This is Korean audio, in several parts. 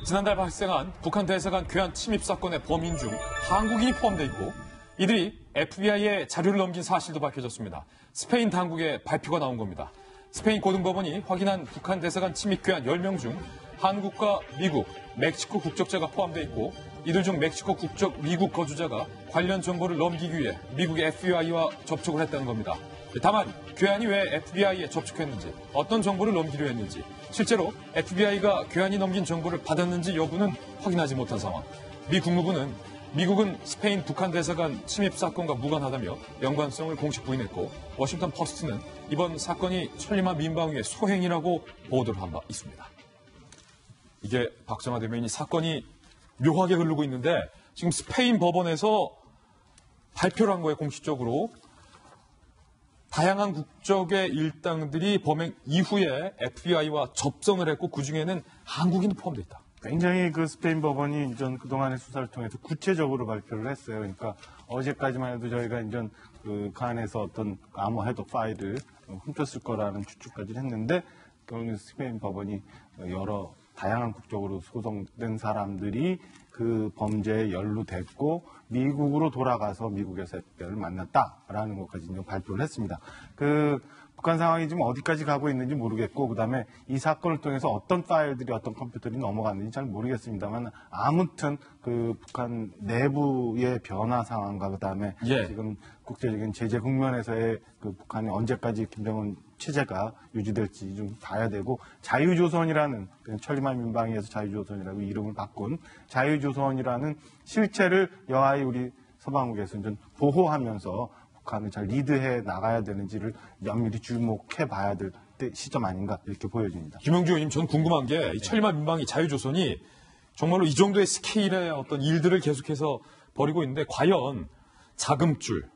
지난달 발생한 북한 대사관 괴한 침입 사건의 범인 중 한국인이 포함되어 있고 이들이 FBI에 자료를 넘긴 사실도 밝혀졌습니다. 스페인 당국의 발표가 나온 겁니다. 스페인 고등법원이 확인한 북한 대사관 침입 괴한 10명 중 한국과 미국, 멕시코 국적자가 포함되어 있고 이들 중 멕시코 국적 미국 거주자가 관련 정보를 넘기기 위해 미국의 FBI와 접촉을 했다는 겁니다. 다만 괴한이 왜 FBI에 접촉했는지, 어떤 정보를 넘기려 했는지, 실제로 FBI가 괴한이 넘긴 정보를 받았는지 여부는 확인하지 못한 상황. 미 국무부는 미국은 스페인 북한 대사관 침입 사건과 무관하다며 연관성을 공식 부인했고 워싱턴 포스트는 이번 사건이 천리마 민방위의 소행이라고 보도를 한 바 있습니다. 이게 박정화 대변인이 사건이 묘하게 흐르고 있는데 지금 스페인 법원에서 발표를 한 거예요, 공식적으로. 다양한 국적의 일당들이 범행 이후에 FBI와 접선을 했고 그중에는 한국인도 포함되어 있다. 굉장히 그 스페인 법원이 이전 그동안의 수사를 통해서 구체적으로 발표를 했어요. 그러니까 어제까지만 해도 저희가 이전 그 안에서 어떤 암호 해독 파일을 훔쳤을 거라는 추측까지 했는데 그거는 스페인 법원이 여러 다양한 국적으로 소송된 사람들이 그 범죄에 연루됐고 미국으로 돌아가서 미국에서 FBI를 만났다라는 것까지 발표를 했습니다. 그 북한 상황이 지금 어디까지 가고 있는지 모르겠고 그다음에 이 사건을 통해서 어떤 파일들이 어떤 컴퓨터들이 넘어갔는지 잘 모르겠습니다만 아무튼 그 북한 내부의 변화 상황과 그다음에 지금 국제적인 제재 국면에서의 그 북한이 언제까지 김정은 체제가 유지될지 좀 봐야 되고 자유조선이라는 천리마 민방위에서 자유조선이라고 이름을 바꾼 자유조선이라는 실체를 여하이 우리 서방국에서 좀 보호하면서 북한을 잘 리드해 나가야 되는지를 면밀히 주목해 봐야 될 시점 아닌가 이렇게 보여집니다. 김영주 의원님, 전 궁금한 게 이 천리마 민방위 자유조선이 정말로 이 정도의 스케일의 어떤 일들을 계속해서 벌이고 있는데 과연 자금줄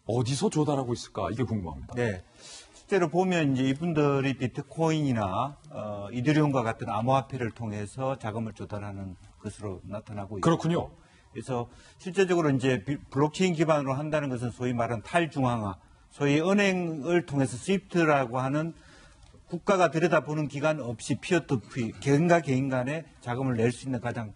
어디서 조달하고 있을까 이게 궁금합니다. 네, 실제로 보면 이제 이분들이 비트코인이나 이더리움과 같은 암호화폐를 통해서 자금을 조달하는 것으로 나타나고 있고 그렇군요. 그래서 실제적으로 이제 블록체인 기반으로 한다는 것은 소위 말하는 탈중앙화, 소위 은행을 통해서 스위프트라고 하는 국가가 들여다보는 기간 없이 피어투피, 개인과 개인 간에 자금을 낼 수 있는 가장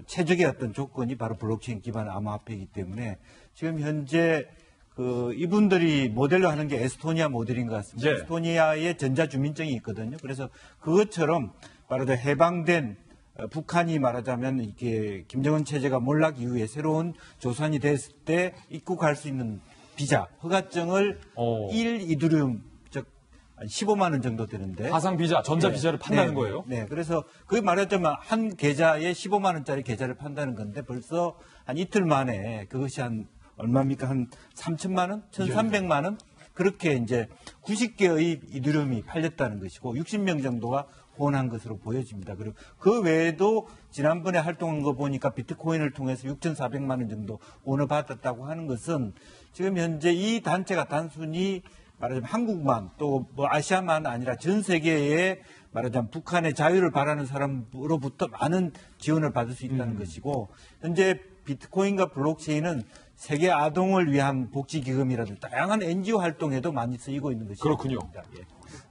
최적의 어떤 조건이 바로 블록체인 기반 암호화폐이기 때문에 지금 현재 그 이분들이 모델로 하는 게 에스토니아 모델인 것 같습니다. 에스토니아에 전자주민증이 있거든요. 그래서 그것처럼 말하자면 해방된 북한이 말하자면 이렇게 김정은 체제가 몰락 이후에 새로운 조선이 됐을 때 입국할 수 있는 비자, 허가증을 1 이더리움, 즉 15만 원 정도 되는데 가상 비자, 전자 비자를 판다는 거예요? 네, 그래서 그 말하자면 한 계좌에 15만 원짜리 계좌를 판다는 건데 벌써 한 이틀 만에 그것이 한 얼마입니까? 한 3천만 원? 1,300만 원? 그렇게 이제 90개의 이더리움이 팔렸다는 것이고 60명 정도가 후원한 것으로 보여집니다. 그리고 그 외에도 지난번에 활동한 거 보니까 비트코인을 통해서 6,400만 원 정도 후원을 받았다고 하는 것은 지금 현재 이 단체가 단순히 말하자면 한국만 또 뭐 아시아만 아니라 전 세계에 말하자면 북한의 자유를 바라는 사람으로부터 많은 지원을 받을 수 있다는 것이고 현재 비트코인과 블록체인은 세계 아동을 위한 복지기금이라든지 다양한 NGO 활동에도 많이 쓰이고 있는 것이죠. 그렇군요. 예.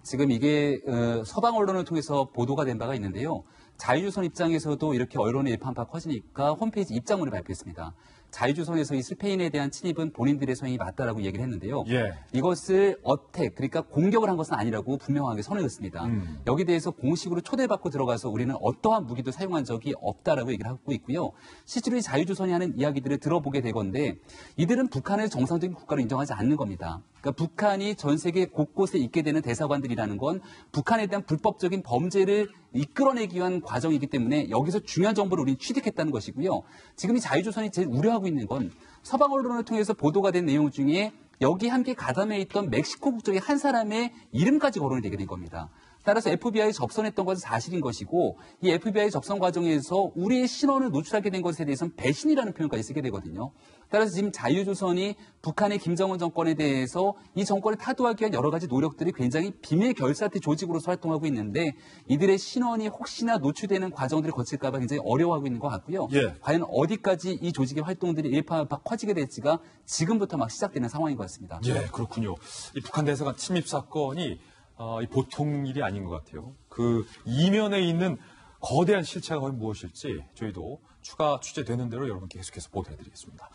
지금 이게 서방 언론을 통해서 보도가 된 바가 있는데요. 자유조선 입장에서도 이렇게 언론의 일판파 커지니까 홈페이지 입장문을 발표했습니다. 자유조선에서 이 스페인에 대한 침입은 본인들의 소행이 맞다라고 얘기를 했는데요. 이것을 어택, 그러니까 공격을 한 것은 아니라고 분명하게 선언했습니다. 여기 대해서 공식으로 초대받고 들어가서 우리는 어떠한 무기도 사용한 적이 없다라고 얘기를 하고 있고요. 실제로 이 자유조선이 하는 이야기들을 들어보게 되건데 이들은 북한을 정상적인 국가로 인정하지 않는 겁니다. 그러니까 북한이 전 세계 곳곳에 있게 되는 대사관들이라는 건 북한에 대한 불법적인 범죄를 이끌어내기 위한 과정이기 때문에 여기서 중요한 정보를 우리는 취득했다는 것이고요. 지금 이 자유조선이 제일 우려하고 있는 건 서방 언론을 통해서 보도가 된 내용 중에 여기 함께 가담해 있던 멕시코 국적의 한 사람의 이름까지 거론이 되게 된 겁니다. 따라서 FBI 접선했던 것은 사실인 것이고 이 FBI 접선 과정에서 우리의 신원을 노출하게 된 것에 대해서는 배신이라는 표현까지 쓰게 되거든요. 따라서 지금 자유조선이 북한의 김정은 정권에 대해서 이 정권을 타도하기 위한 여러 가지 노력들이 굉장히 비밀 결사태 조직으로서 활동하고 있는데 이들의 신원이 혹시나 노출되는 과정들을 거칠까 봐 굉장히 어려워하고 있는 것 같고요. 과연 어디까지 이 조직의 활동들이 일파만파 커지게 될지가 지금부터 막 시작되는 상황인 것 같습니다. 그렇군요. 이 북한 대사관 침입 사건이 보통 일이 아닌 것 같아요. 그 이면에 있는 거대한 실체가 과연 무엇일지 저희도 추가 취재되는 대로 여러분께 계속해서 보도해드리겠습니다.